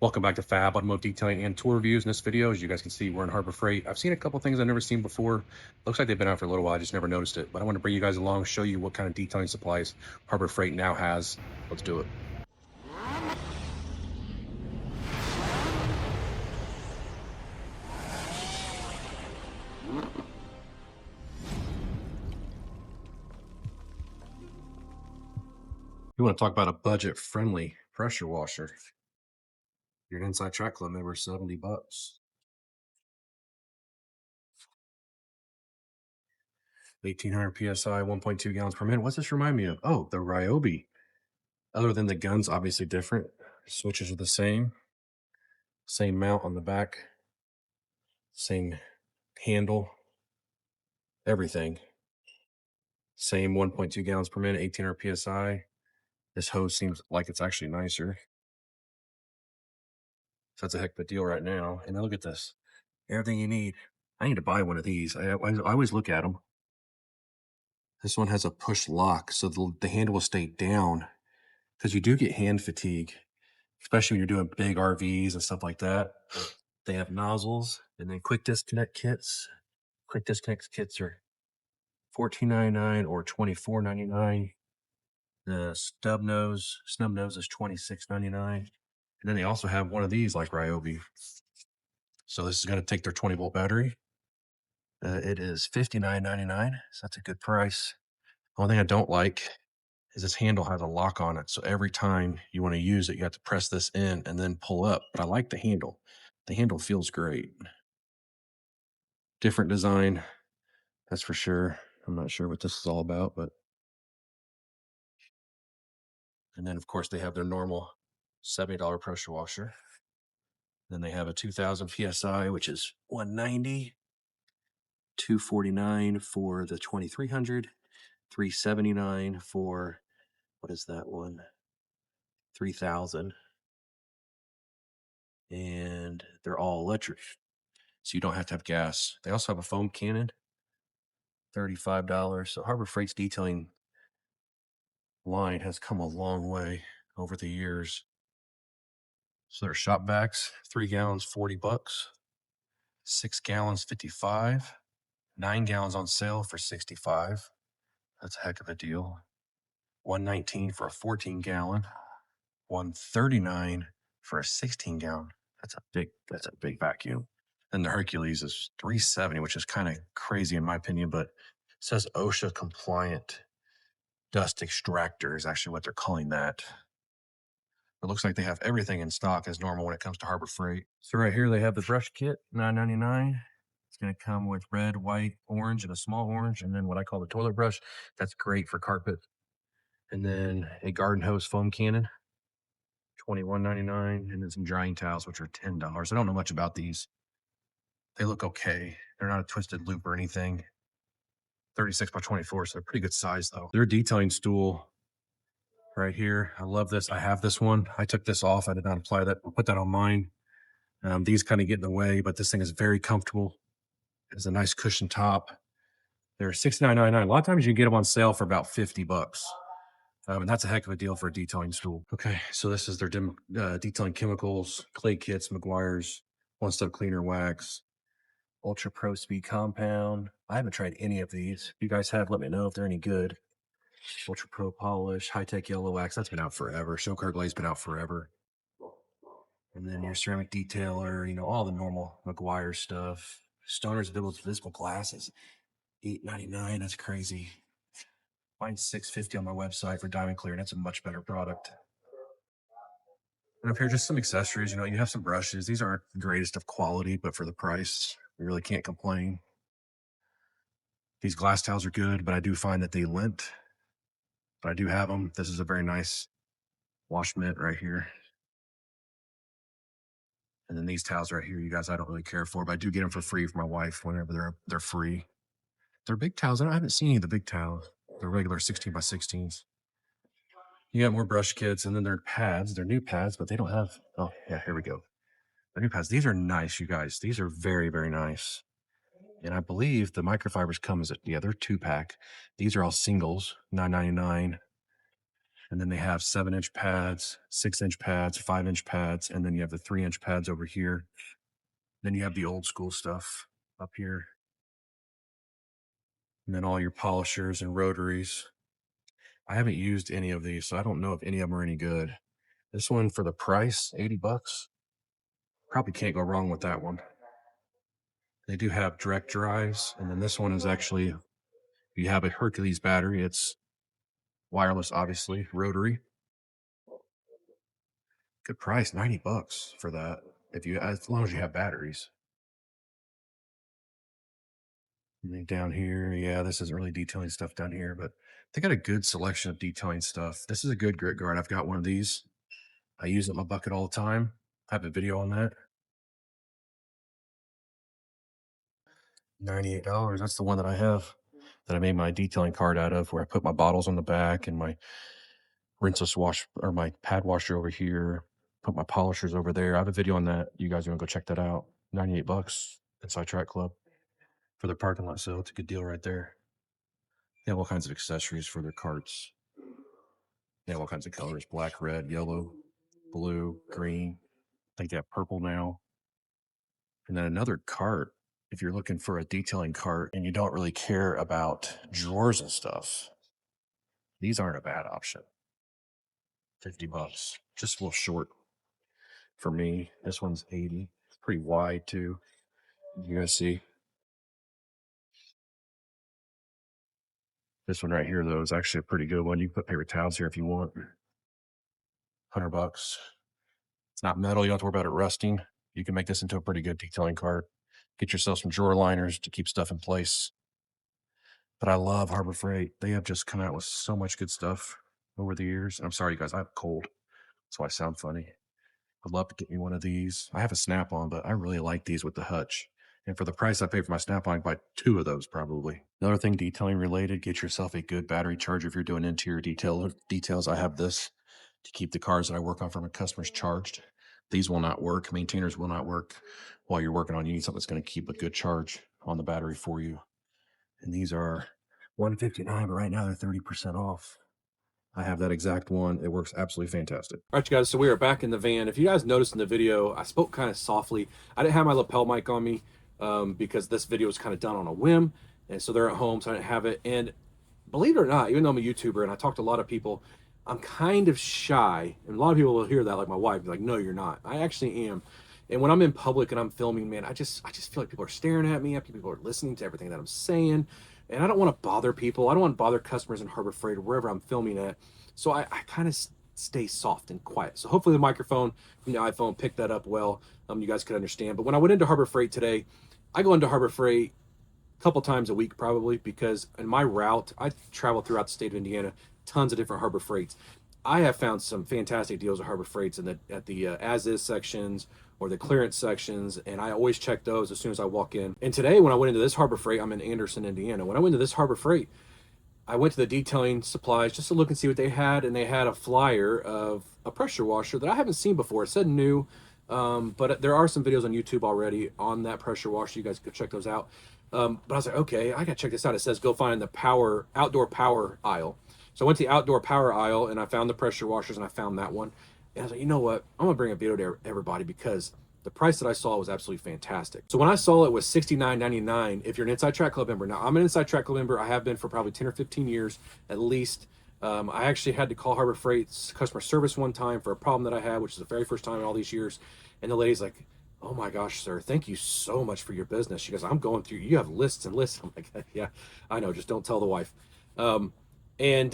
Welcome back to Fab Automotive Detailing and Tour Reviews. In this video, as you guys can see, we're in Harbor Freight. I've seen a couple things I've never seen before. Looks like they've been out for a little while. I just never noticed it. But I want to bring you guys along, show you what kind of detailing supplies Harbor Freight now has. Let's do it. You want to talk about a budget-friendly pressure washer? You're an Inside Track Club member, $70. 1800 psi, 1.2 gallons per minute. What's this remind me of? Oh, the Ryobi. Other than the guns, obviously different. Switches are the same. Same mount on the back. Same handle. Everything. Same 1.2 gallons per minute, 1800 psi. This hose seems like it's actually nicer. So that's a heck of a deal right now. And now look at this. Everything you need. I need to buy one of these. I always look at them. This one has a push lock, so the handle will stay down, because you do get hand fatigue, especially when you're doing big RVs and stuff like that. They have nozzles and then quick disconnect kits. Quick disconnect kits are $14.99 or $24.99. The snub nose is $26.99. And then they also have one of these like Ryobi. So this is going to take their 20-volt battery. It is $59.99, so that's a good price. The only thing I don't like is this handle has a lock on it. So every time you want to use it, you have to press this in and then pull up. But I like the handle. The handle feels great. Different design, that's for sure. I'm not sure what this is all about, but. And then, of course, they have their normal $70 pressure washer. Then they have a 2000 psi, which is $190, $249 for the 2300, $379 for, what is that one? 3000. And they're all electric, so you don't have to have gas. They also have a foam cannon, $35. So Harbor Freight's detailing line has come a long way over the years. So their shop vacs, 3 gallons, $40, 6 gallons, $55, 9 gallons on sale for $65. That's a heck of a deal. $119 for a 14 gallon, $139 for a 16 gallon. That's a big vacuum. And the Hercules is $370, which is kind of crazy in my opinion, but it says OSHA compliant dust extractor is actually what they're calling that. It looks like they have everything in stock as normal when it comes to Harbor Freight. So right here they have the brush kit, $9.99. It's going to come with red, white, orange, and a small orange, and then what I call the toilet brush. That's great for carpet. And then a garden hose foam cannon, $21.99, and then some drying towels, which are $10. I don't know much about these. They look okay. They're not a twisted loop or anything. 36 by 24, so they're pretty good size though. Their detailing stool right here. I love this. I have this one. I took this off. I did not apply that. I'll put that on mine. These kind of get in the way, but this thing is very comfortable. It has a nice cushion top. They're $69.99. A lot of times you can get them on sale for about $50. And that's a heck of a deal for a detailing stool. Okay, so this is their detailing chemicals, clay kits, McGuire's, one-step cleaner wax, Ultra Pro Speed Compound. I haven't tried any of these. If you guys have, let me know if they're any good. Ultra Pro Polish, High Tech Yellow Wax. That's been out forever. Show Glaze been out forever. And then your ceramic detailer, all the normal McGuire stuff. Stoner's visible glasses, $8.99. That's crazy. Mine's $6.50 on my website for diamond clear, and that's a much better product. And up here, just some accessories. You have some brushes. These aren't the greatest of quality, but for the price, you really can't complain. These glass towels are good, but I do find that they lint. But I do have them. This is a very nice wash mitt right here. And then these towels right here, you guys, I don't really care for, but I do get them for free for my wife whenever they're free. They're big towels. I haven't seen any of the big towels. They're regular 16 by 16s. You got more brush kits, and then their pads. They're new pads, but they don't have. Oh yeah, here we go. The new pads. These are nice, you guys. These are very, very nice. And I believe the microfibers come as they're 2-pack. These are all singles, $9.99. And then they have 7-inch pads, 6-inch pads, 5-inch pads, and then you have the 3-inch pads over here. Then you have the old school stuff up here. And then all your polishers and rotaries. I haven't used any of these, so I don't know if any of them are any good. This one for the price, 80 bucks. Probably can't go wrong with that one. They do have direct drives, and then this one is actually, you have a Hercules battery. It's wireless, obviously, rotary. Good price, 90 bucks for that. If you, as long as you have batteries. And then down here, yeah, this isn't really detailing stuff down here, but they got a good selection of detailing stuff. This is a good grit guard. I've got one of these. I use it in my bucket all the time. I have a video on that. $98. That's the one that I have that I made my detailing card out of, where I put my bottles on the back and my rinseless wash or my pad washer over here, put my polishers over there. I have a video on that. You guys want to go check that out. 98 bucks inside Track Club for their parking lot sale. It's a good deal right there. They have all kinds of accessories for their carts. They have all kinds of colors: black, red, yellow, blue, green. I think they have purple now. And then another cart, if you're looking for a detailing cart and you don't really care about drawers and stuff, these aren't a bad option. 50 bucks, just a little short for me. This one's 80. It's pretty wide too. You guys see this one right here though is actually a pretty good one. You can put paper towels here if you want. 100 bucks. It's not metal. You don't have to worry about it rusting. You can make this into a pretty good detailing cart. Get yourself some drawer liners to keep stuff in place. But I love Harbor Freight. They have just come out with so much good stuff over the years. And I'm sorry, you guys, I have a cold, so I sound funny. I'd love to get me one of these. I have a Snap-on, but I really like these with the hutch. And for the price I pay for my Snap-on, I can buy 2 of those probably. Another thing detailing related, get yourself a good battery charger if you're doing interior details. I have this to keep the cars that I work on for my customers charged. These will not work. Maintainers will not work while you're working on. You need something that's going to keep a good charge on the battery for you. And these are $159, but right now they're 30% off. I have that exact one. It works absolutely fantastic. All right, you guys, so we are back in the van. If you guys noticed in the video, I spoke kind of softly. I didn't have my lapel mic on me because this video was kind of done on a whim. And so they're at home, so I didn't have it. And believe it or not, even though I'm a YouTuber and I talk to a lot of people, I'm kind of shy. And a lot of people will hear that, like my wife, be like, no, you're not. I actually am. And when I'm in public and I'm filming, man, I just feel like people are staring at me. People are listening to everything that I'm saying. And I don't want to bother people. I don't want to bother customers in Harbor Freight or wherever I'm filming at. So I kind of stay soft and quiet. So hopefully the microphone from the iPhone picked that up well. You guys could understand. But when I went into Harbor Freight today, I go into Harbor Freight a couple times a week probably, because in my route, I travel throughout the state of Indiana, tons of different Harbor Freights. I have found some fantastic deals at Harbor Freights at the as-is sections or the clearance sections, and I always check those as soon as I walk in. And today, when I went into this Harbor Freight, I'm in Anderson, Indiana. When I went to this Harbor Freight, I went to the detailing supplies just to look and see what they had, and they had a flyer of a pressure washer that I haven't seen before. It said new, but there are some videos on YouTube already on that pressure washer. You guys could check those out. But I was like, okay, I gotta check this out. It says go find the outdoor power aisle. So I went to the outdoor power aisle and I found the pressure washers, and I found that one. And I was like, you know what? I'm gonna bring a video to everybody because the price that I saw was absolutely fantastic. So when I saw it was $69.99 if you're an Inside Track Club member. Now, I'm an Inside Track Club member. I have been for probably 10 or 15 years at least. I actually had to call Harbor Freight's customer service one time for a problem that I had, which is the very first time in all these years. And the lady's like, oh my gosh, sir, thank you so much for your business. She goes, I'm going through, you have lists and lists. I'm like, yeah, I know, just don't tell the wife. And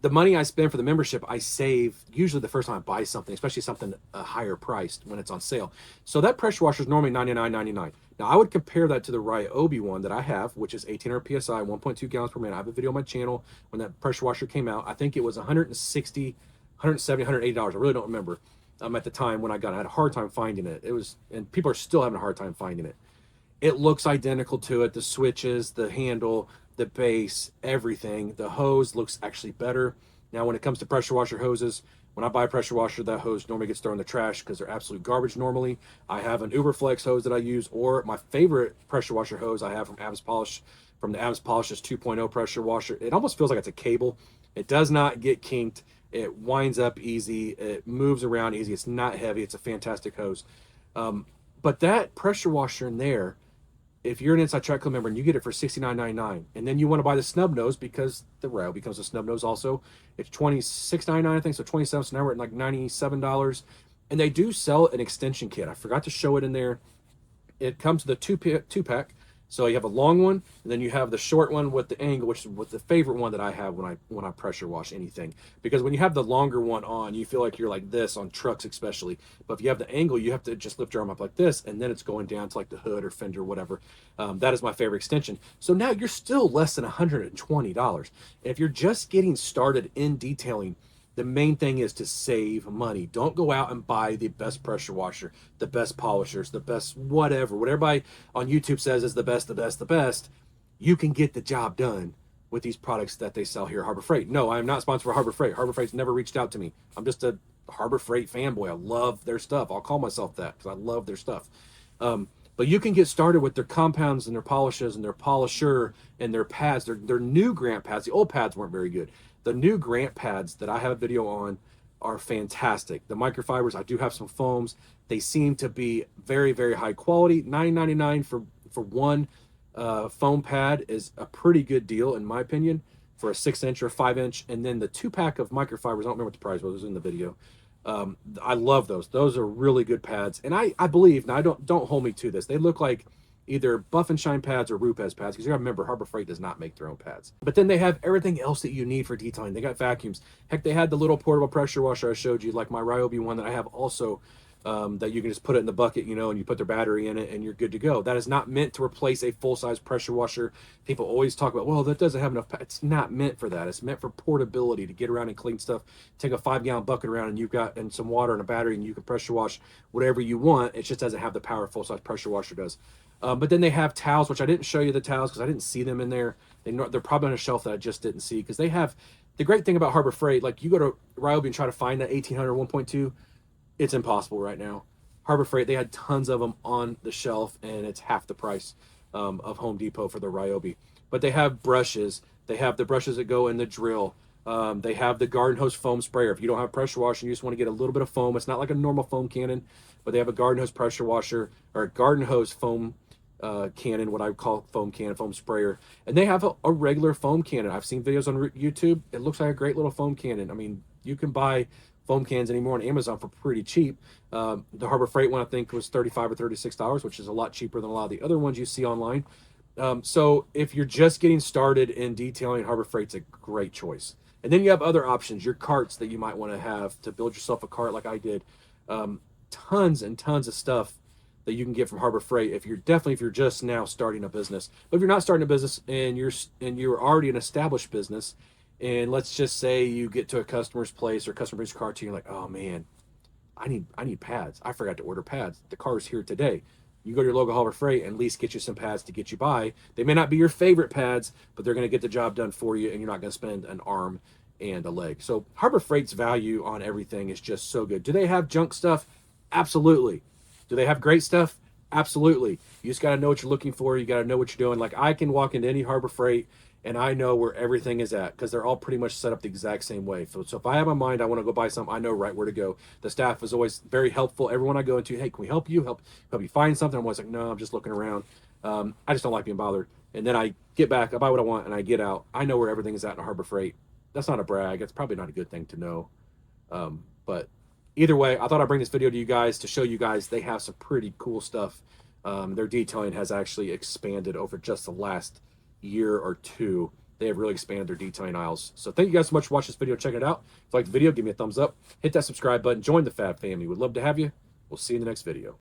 the money I spend for the membership, I save usually the first time I buy something, especially something higher priced when it's on sale. So that pressure washer is normally $99.99. Now I would compare that to the Ryobi one that I have, which is 1800 PSI, 1.2 gallons per minute. I have a video on my channel when that pressure washer came out. I think it was $160, $170, $180. I really don't remember at the time when I got it. I had a hard time finding it. And people are still having a hard time finding it. It looks identical to it. The switches, the handle, the base, everything. The hose looks actually better. Now, when it comes to pressure washer hoses, when I buy a pressure washer, that hose normally gets thrown in the trash because they're absolute garbage normally. I have an Uberflex hose that I use, or my favorite pressure washer hose I have from the Abs Polishes 2.0 pressure washer. It almost feels like it's a cable. It does not get kinked. It winds up easy. It moves around easy. It's not heavy. It's a fantastic hose. Um, but that pressure washer in there, if you're an Inside Track Club member and you get it for $69.99, and then you want to buy the snub nose because the rail becomes a snub nose also, it's $26.99, I think, so 27. So now we're at like $97. And they do sell an extension kit. I forgot to show it in there. It comes with a two pack. So you have a long one, and then you have the short one with the angle, which is what the favorite one that I have when I pressure wash anything. Because when you have the longer one on, you feel like you're like this on trucks especially. But if you have the angle, you have to just lift your arm up like this, and then it's going down to like the hood or fender, whatever. That is my favorite extension. So now you're still less than $120. And if you're just getting started in detailing, the main thing is to save money. Don't go out and buy the best pressure washer, the best polishers, the best whatever. What everybody on YouTube says is the best, the best, the best. You can get the job done with these products that they sell here at Harbor Freight. No, I'm not sponsored for Harbor Freight. Harbor Freight's never reached out to me. I'm just a Harbor Freight fanboy. I love their stuff. I'll call myself that because I love their stuff. But you can get started with their compounds and their polishes and their polisher and their pads. Their new Grant pads. The old pads weren't very good. The new Grant pads that I have a video on are fantastic. The microfibers, I do have some foams. They seem to be very, very high quality. $9.99 for one foam pad is a pretty good deal in my opinion for a 6-inch or 5-inch. And then the 2-pack of microfibers, I don't remember what the price was, it was in the video. I love those. Those are really good pads. And I believe, now don't hold me to this, they look like either Buff and Shine pads or Rupes pads, because you gotta remember Harbor Freight does not make their own pads. But then they have everything else that you need for detailing. They got vacuums. Heck, they had the little portable pressure washer I showed you, like my Ryobi one that I have also, that you can just put it in the bucket, you know, and you put their battery in it and you're good to go. That is not meant to replace a full-size pressure washer. People always talk about, well, that doesn't have enough. It's not meant for that. It's meant for portability, to get around and clean stuff. Take a 5-gallon bucket around and you've got and some water and a battery and you can pressure wash whatever you want. It just doesn't have the power a full-size pressure washer does. But then they have towels, which I didn't show you the towels because I didn't see them in there. They're probably on a shelf that I just didn't see, because they have the great thing about Harbor Freight. Like, you go to Ryobi and try to find that 1800 1.2, it's impossible right now. Harbor Freight, they had tons of them on the shelf, and it's half the price of Home Depot for the Ryobi. But they have brushes. They have the brushes that go in the drill. They have the garden hose foam sprayer. If you don't have pressure washer and you just want to get a little bit of foam, it's not like a normal foam cannon, but they have a garden hose pressure washer, or a garden hose foam cannon, what I call foam cannon, foam sprayer. And they have a regular foam cannon. I've seen videos on YouTube. It looks like a great little foam cannon. I mean, you can buy foam cans anymore on Amazon for pretty cheap. The Harbor Freight one, I think, was $35 or $36, which is a lot cheaper than a lot of the other ones you see online. So if you're just getting started in detailing, Harbor Freight's a great choice. And then you have other options, your carts that you might want to have to build yourself a cart like I did. Tons and tons of stuff that you can get from Harbor Freight if you're just now starting a business. But if you're not starting a business and you're already an established business, and let's just say you get to a customer's place or customer brings a car to you, you're like, oh man, I need pads. I forgot to order pads. The car's here today. You go to your local Harbor Freight and at least get you some pads to get you by. They may not be your favorite pads, but they're going to get the job done for you, and you're not going to spend an arm and a leg. So Harbor Freight's value on everything is just so good. Do they have junk stuff? Absolutely. Do they have great stuff? Absolutely. You just got to know what you're looking for. You got to know what you're doing. Like, I can walk into any Harbor Freight and I know where everything is at, because they're all pretty much set up the exact same way. So if I have my mind, I want to go buy something, I know right where to go. The staff is always very helpful. Everyone I go into, hey, can we help you? Help you find something? I'm always like, no, I'm just looking around. I just don't like being bothered. And then I get back, I buy what I want, and I get out. I know where everything is at in Harbor Freight. That's not a brag. It's probably not a good thing to know. But either way, I thought I'd bring this video to you guys to show you guys they have some pretty cool stuff. Their detailing has actually expanded over just the last year or two. They have really expanded their detailing aisles. So thank you guys so much for watching this video. Check it out. If you like the video, give me a thumbs up. Hit that subscribe button. Join the Fab family. We'd love to have you. We'll see you in the next video.